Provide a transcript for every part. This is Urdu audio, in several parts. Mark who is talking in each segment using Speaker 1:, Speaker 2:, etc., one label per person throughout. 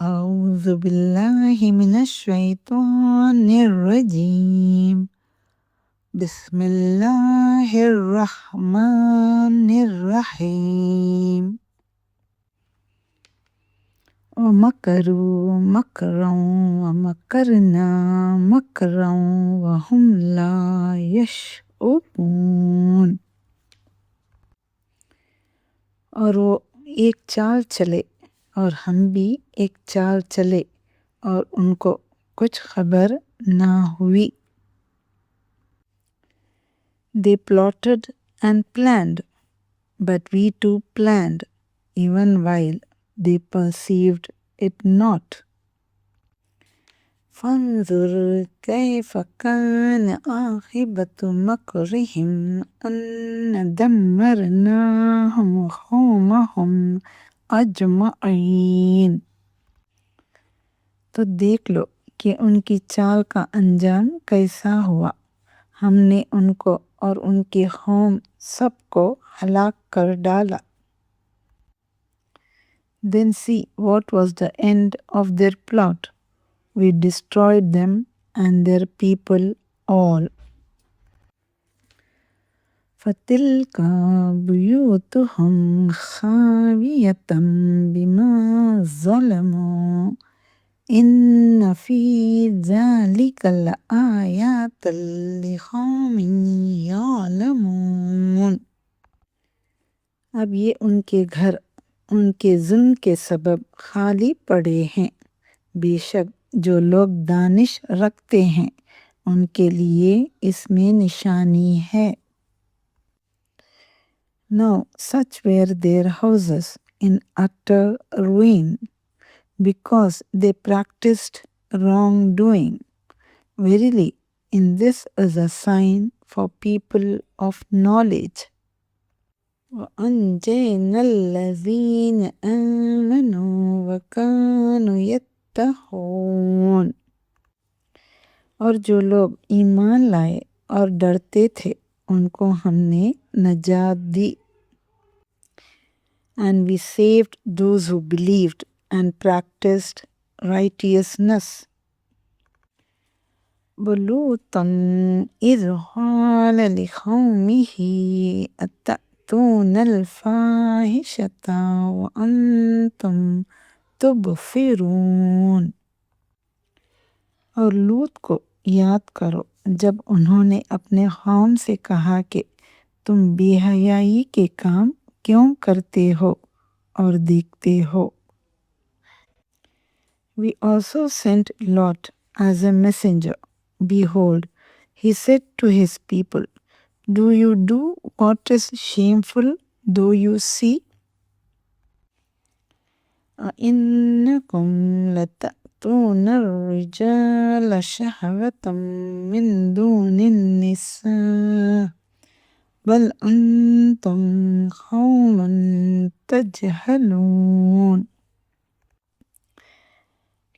Speaker 1: أعوذ بالله من الشيطان الرجيم. بسم الله الرحمن الرحيم. ومكروا مكرا ومكرنا مكرا وهم لا يشعرون. اور وہ ایک چال چلے اور ہم بھی ایک چال چلے اور ان کو کچھ خبر نہ ہوئی. They plotted and planned, but we too planned, even while they perceived it not. فانظر كيف كان عاقبة مكرهم أن دمرناهم وقومهم أجمعين. تو دیکھ لو کہ ان کی چال کا انجام کیسا ہوا. ہم نے ان کو اور ان کی قوم سب کو ہلاک کر ڈالا. Then see what was the end of their plot. We destroyed them and their people all. فَتِلْكَ بُيُوتُهُمْ خَاوِيَةً بِمَا ظَلَمُوا إِنَّ فِي ذَلِكَ لَآيَاتًا لِقَوْمٍ يَعْلَمُونَ. اب یہ ان کے گھر ان کے ظلم کے سبب خالی پڑے ہیں. بے شک جو لوگ دانش رکھتے ہیں ان کے لیے اس میں نشانی ہے. Now such were their houses in utter ruin, because they practiced wrongdoing. Verily, in this is a sign for people of knowledge. وَأَنْجَيْنَا الَّذِينَ آمَنُوا وَكَانُوا يَتَّقُونَ. اور جو لوگ ایمان لائے اور ڈرتے تھے ان کو ہم نے نجات دی. And we saved those who believed and practiced righteousness. وَلُوطًا إِذْ قَالَ لِقَوْمِهِ أَتَأْتُونَ الْفَاحِشَةَ وَأَنْتُمْ تُبْصِرُونَ. اور لوط کو یاد کرو جب انہوں نے اپنے قوم سے کہا کہ تم بے حیائی کے کام کیوں کرتے ہو اور دیکھتے ہو. We also sent Lot as a messenger. Behold, he said to his people, Do you do what is shameful, though you see? أَإِنَّكُمْ لَتَأْتُونَ الرِّجَالَ شَهْوَةً مِّن دُونِ النِّسَاءِ بَلْ أَنْتُمْ قَوْمٌ تَجْهَلُونَ.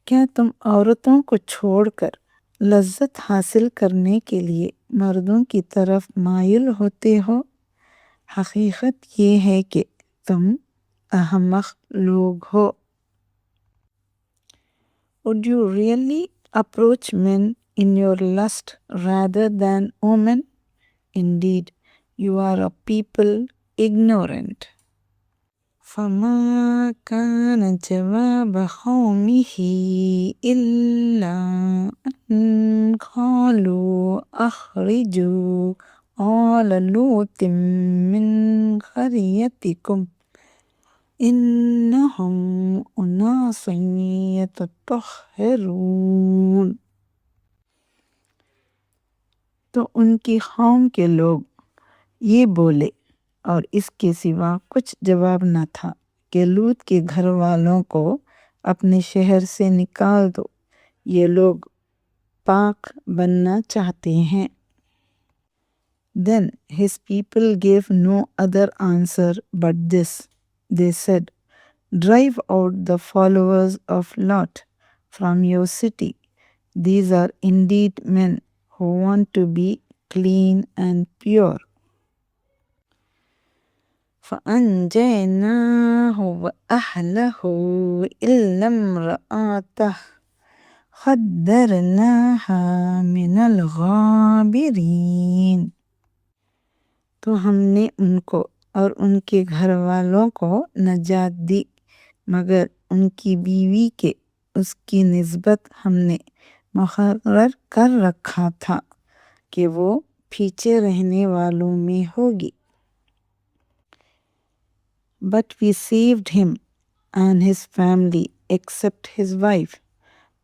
Speaker 1: کیا تم عورتوں کو چھوڑ کر لذت حاصل کرنے کے لیے مردوں کی طرف مائل ہوتے ہو؟ حقیقت یہ ہے کہ تم احمق لوگ ہو. Would you really approach men in your lust rather than women? Indeed, you are a people ignorant. فَمَا كَانَ جَوَابَ قَوْمِهِ إِلَّا أَنْ قَالُوا أَخْرِجُوا آلَ لُوطٍ مِّنْ قَرْيَتِكُمْ إِنَّهُمْ أُنَاسٌ يَتَطَهَّرُونَ. تو ان کی قوم کے لوگ یہ بولے اور اس کے سوا کچھ جواب نہ تھا کہ لوط کے گھر والوں کو اپنے شہر سے نکال دو، یہ لوگ پاک بننا چاہتے ہیں. Then his people gave no other answer but this. They said, Drive out the followers of Lot from your city. These are indeed men who want to be clean and pure. فَأَنْجَيْنَاهُ وَأَهْلَهُ إِلَّا امْرَأَتَهُ قَدَّرْنَاهَا مِنَ الْغَابِرِينَ۔ تو ہم نے ان کو اور ان کے گھر والوں کو نجات دی، مگر ان کی بیوی کے اس کی نسبت ہم نے مقرر کر رکھا تھا کہ وہ پیچھے رہنے والوں میں ہوگی۔ But we saved him and his family except his wife.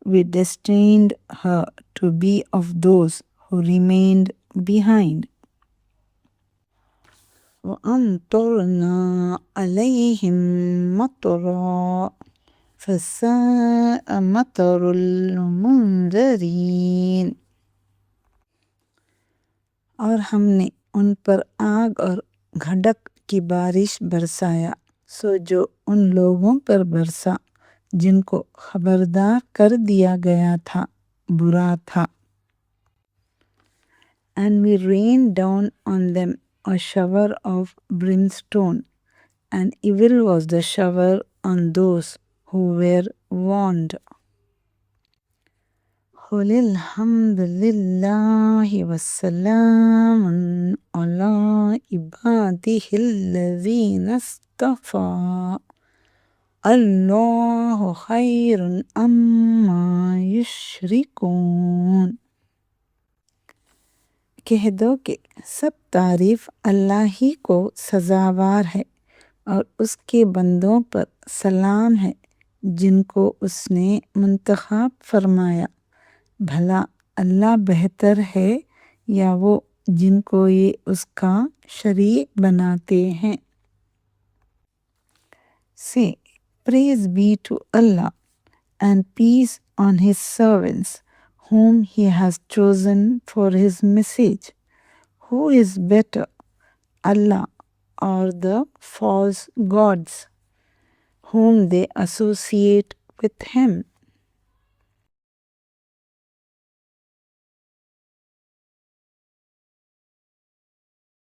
Speaker 1: We destined her to be of those who remained behind. وَأَمْطَرْنَا عَلَيْهِمْ مَطَرًا فَسَاءَ مَطَرُ الْمُنذَرِينَ۔ اور ہم نے ان پر آگ اور گھٹک کی بارش برسایا، سو جو ان لوگوں پر برسا جن کو خبردار کر دیا گیا تھا برا تھا۔ And we rained down on them a shower of brimstone, and evil was the shower on those who were warned. قُلِ الْحَمْدُ لِلَّهِ وَالسَّلَامٌ عَلَىٰ عِبَادِهِ الَّذِينَ اصْطَفَىٰ اللَّهُ خَيْرٌ عَمَّا يُشْرِكُونَ۔ کہہ دو کہ سب تعریف اللہ ہی کو سزاوار ہے، اور اس کے بندوں پر سلام ہے جن کو اس نے منتخب فرمایا۔ بھلا اللہ بہتر ہے یا وہ جن کو یہ اس کا شریک بناتے ہیں؟ Say, praise be to Allah, and peace on his servants, whom he has chosen for his message. Who is better, Allah or the false gods, whom they associate with him?